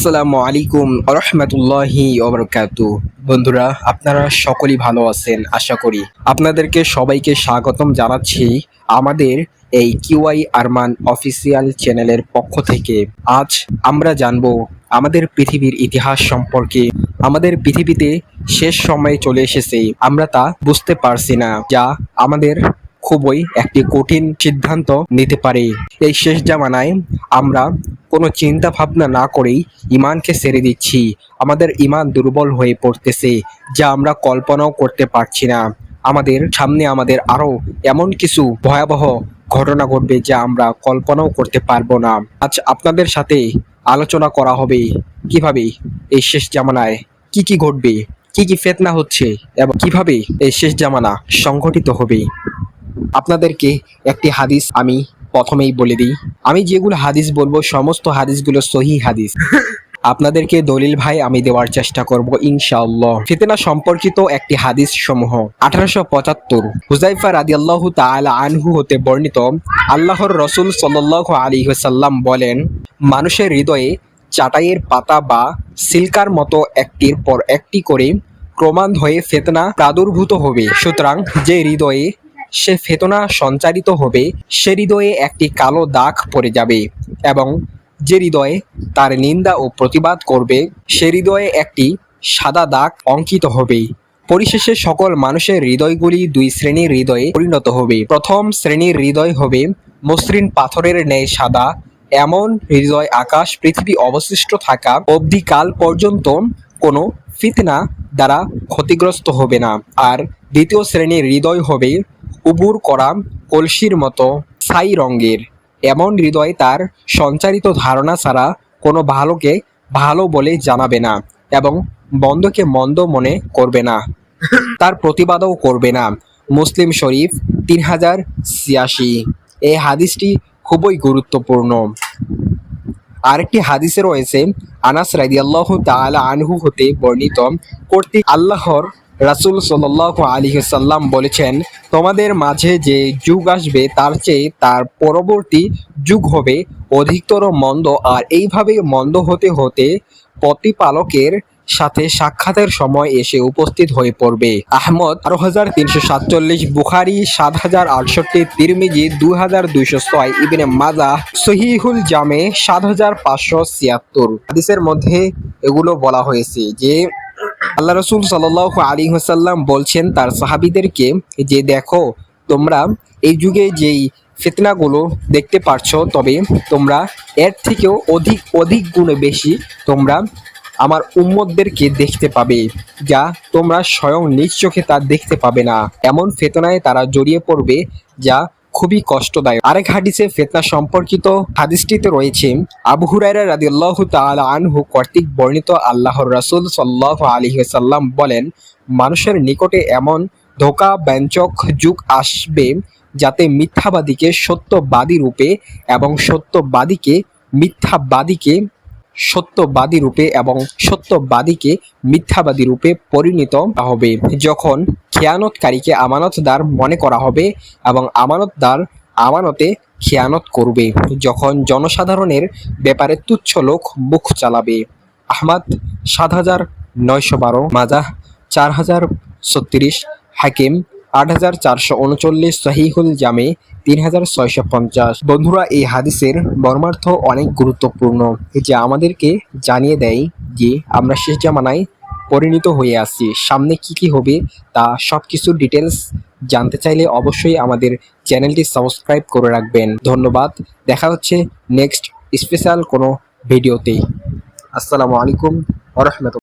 আসসালামু আলাইকুম রহমতুল্লাহি ওবরকাতু। বন্ধুরা, আপনারা সকলেই ভালো আছেন আশা করি। আপনাদেরকে সবাইকে স্বাগতম জানাচ্ছি আমাদের এই কিউআই আরমান অফিসিয়াল চ্যানেলের পক্ষ থেকে। আজ আমরা জানব আমাদের পৃথিবীর ইতিহাস সম্পর্কে। আমাদের পৃথিবীতে শেষ সময় চলে এসেছে, আমরা তা বুঝতে পারছি না, যা আমাদের খুবই একটি কঠিন সিদ্ধান্ত নিতে পারে। এই শেষ জামানায় আমরা কোনো চিন্তা ভাবনা না করেই ইমানকে ছেড়ে দিচ্ছি। আমাদের ইমান দুর্বল হয়ে পড়তেছে, যা আমরা কল্পনাও করতে পারছি না। আমাদের সামনে আরো এমন কিছু ভয়াবহ ঘটনা ঘটবে যা আমরা কল্পনাও করতে পারবো না। আজ আপনাদের সাথে আলোচনা করা হবে কিভাবে এই শেষ জামানায় কি কি ঘটবে, কি কি ফিতনা হচ্ছে এবং কিভাবে এই শেষ জামানা সংঘটিত হবে। আপনাদেরকে একটি হাদিস আমি প্রথমেই বলে দিই। আমি যেগুলো হাদিস বলবো সমস্ত হাদিসগুলো সহিহ হাদিস। আপনাদেরকে দলিল ভাই আমি দেওয়ার চেষ্টা করব ইনশাআল্লাহ। ফিতনা সম্পর্কিত একটি হাদিস সমূহ 1875 হুযায়ফা রাদিয়াল্লাহু তাআলা আনহু হতে বর্ণিত, আল্লাহর রাসূল সাল্লাল্লাহু আলাইহি ওয়াসাল্লাম বলেন, মানুষের হৃদয়ে চাটাইয়ের পাতা বা সিলকার মতো একটির পর একটি করে ক্রমান্বয়ে ফিতনা প্রাদুর্ভূত হবে। সুতরাং যে হৃদয়ে সে ফিতনা সঞ্চারিত হবে সে হৃদয়ে একটি কালো দাগ পড়ে যাবে, এবং যে হৃদয়ে তার নিন্দা ও প্রতিবাদ করবে সে হৃদয়ে একটি সাদা দাগ অঙ্কিত হবে। পরিশেষে সকল মানুষের হৃদয়গুলি দুই শ্রেণীর হৃদয়ে পরিণত হবে। প্রথম শ্রেণীর হৃদয় হবে মসৃণ পাথরের ন্যায় সাদা। এমন হৃদয় আকাশ পৃথিবী অবশিষ্ট থাকা অবধি কাল পর্যন্ত কোনো ফিতনা দ্বারা ক্ষতিগ্রস্ত হবে না। আর দ্বিতীয় শ্রেণীর হৃদয় হবে উবুর করা কলসির মতো ছাই রঙের। এমন হৃদয় তার সঞ্চারিত ধারণা ছাড়া কোনো ভালোকে ভালো বলে জানাবে না এবং মন্দকে মন্দ মনে করবে না, তার প্রতিবাদও করবে না। মুসলিম শরীফ 3086। এই হাদিসটি খুবই গুরুত্বপূর্ণ। আরেকটি হাদিসে রয়েছে, আনাস রাদিয়াল্লাহু তাআলা আনহু হতে বর্ণিত কর্তৃক আল্লাহর রাসূল সাল্লাল্লাহু আলাইহি ওয়াসাল্লাম বলেছেন, তোমাদের মাঝে যে যুগ আসবে তার চেয়ে তার পরবর্তী যুগ হবে অধিকতর মন্দ, আর এইভাবে মন্দ হতে হতে প্রতিপালকের সাথে সাক্ষাতের সময় এসে উপস্থিত হয়ে পড়বে। আহমদ ১৩৪৭, বুখারী ৭০৬৮, তিরমিজি ২২০৬, ইবনে মাজাহ সহিহুল জামে ৭৫৭৬। হাদিসের মধ্যে এগুলো বলা হয়েছে যে আল্লাহ রাসূল সাল্লাল্লাহু আলাইহি ওয়াসাল্লাম বলছেন তার সাহাবীদেরকে যে দেখো, তোমরা এই যুগে যেই ফিতনাগুলো দেখতে পারছো, তবে তোমরা এর থেকেও অধিক গুণে বেশি তোমরা আমার উম্মতদেরকে দেখতে পাবে, যা তোমরা স্বয়ং নিজ চোখে তা দেখতে পাবে না। এমন ফিতনায় তারা জড়িয়ে পড়বে যা খুবই কষ্টদায়ক। আরেক হাদিসে ফিতনা সম্পর্কিত হাদিসটিতে রয়েছে, আবু হুরায়রা রাদিয়াল্লাহু তাআলা আনহু কর্তৃক বর্ণিত, আল্লাহর রাসূল সাল্লাল্লাহু আলাইহি ওয়াসাল্লাম বলেন, মানুষের নিকটে এমন ধোঁকা ব্যঞ্জক যুগ আসবে যাতে মিথ্যাবাদীকে সত্যবাদী রূপে এবং সত্যবাদীকে মিথ্যাবাদী রূপে পরিণত হবে। যখন খেয়ানতকারীকে আমানতদার মনে করা হবে এবং আমানতদার আমানতে খেয়ানত করবে, যখন জনসাধারণের ব্যাপারে তুচ্ছ লোক মুখ চালাবে। আহমদ ৭৯১২, মাজাহ ৪০৩৬, হাকিম ৮৪৩৯, সহিহুল জামে ৩৬৫০। বন্ধুরা, এই হাদিসের মর্মার্থ অনেক গুরুত্বপূর্ণ, যা আমাদেরকে জানিয়ে দেয় যে আমরা শেষ জামানায় পরিণত হয়ে আসছি। সামনে কি কি হবে তা সব কিছু ডিটেলস জানতে চাইলে অবশ্যই আমাদের চ্যানেলটি সাবস্ক্রাইব করে রাখবেন। ধন্যবাদ। দেখা হচ্ছে নেক্সট স্পেশাল কোনো ভিডিওতে। আসসালামু আলাইকুম ওয়া রাহমাতুল্লাহ।